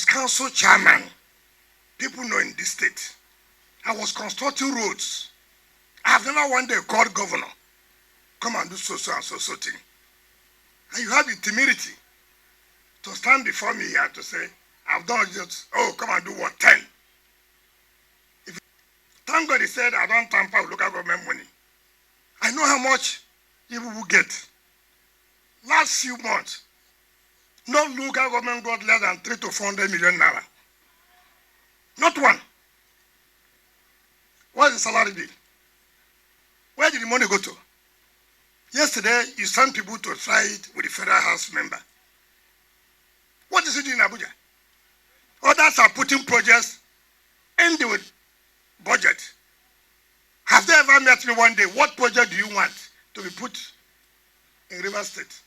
council chairman, people know in this state, I was constructing roads. I have never one day called governor, come and do so and so thing. And you have the temerity to stand before me here to say, I've done just, oh, come and do what, 10. Thank God he said, I don't tamper with local government money. I know how much people will get. Last few months, no local government got less than 300 to 400 million naira. Not one. What is the salary bill? Where did the money go to? Yesterday, you sent people to try it with the Federal House member. What is it in Abuja? Others are putting projects in the budget. Have they ever met me one day? What project do you want to be put in River State?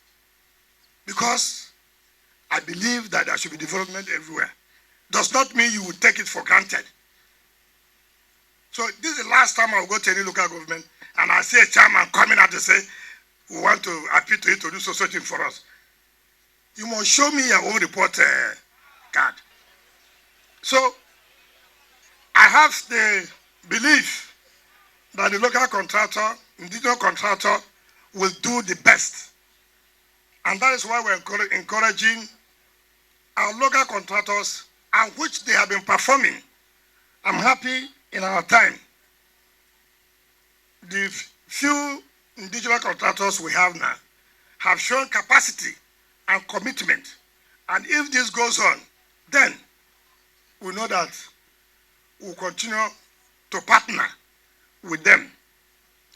Because I believe that there should be development everywhere. Does not mean you will take it for granted. So this is the last time I will go to any local government and I see a chairman coming out to say, we want to appeal to you to do something for us. You must show me your own report card. So I have the belief that the local contractor, indigenous contractor, will do the best. And that is why we're encouraging our local contractors, and which they have been performing. I'm happy in our time, the few indigenous contractors we have now have shown capacity and commitment. And if this goes on, then we know that we'll continue to partner with them.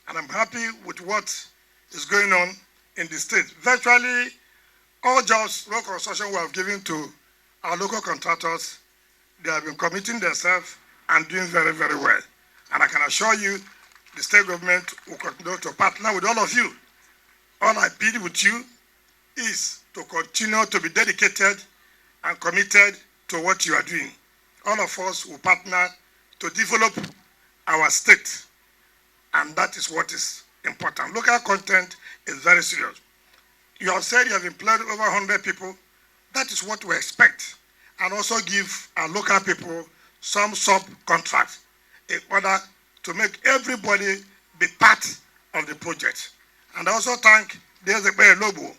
And I'm happy with what is going on in the state. Virtually all jobs, road construction we have given to our local contractors, they have been committing themselves and doing very, very well. And I can assure you, the state government will continue to partner with all of you. All I plead with you is to continue to be dedicated and committed to what you are doing. All of us will partner to develop our state, and that is what is important. Local content is very serious. You have said you have employed over 100 people. That is what we expect, and also give our local people some subcontracts in order to make everybody be part of the project. And I also thank Dezekbe Lobo,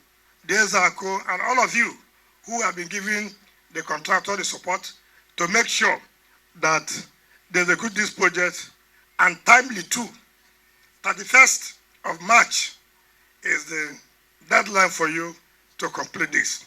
Dezako, and all of you who have been giving the contractor the support to make sure that they execute this project, and timely too. 31st of March is the deadline for you to complete this.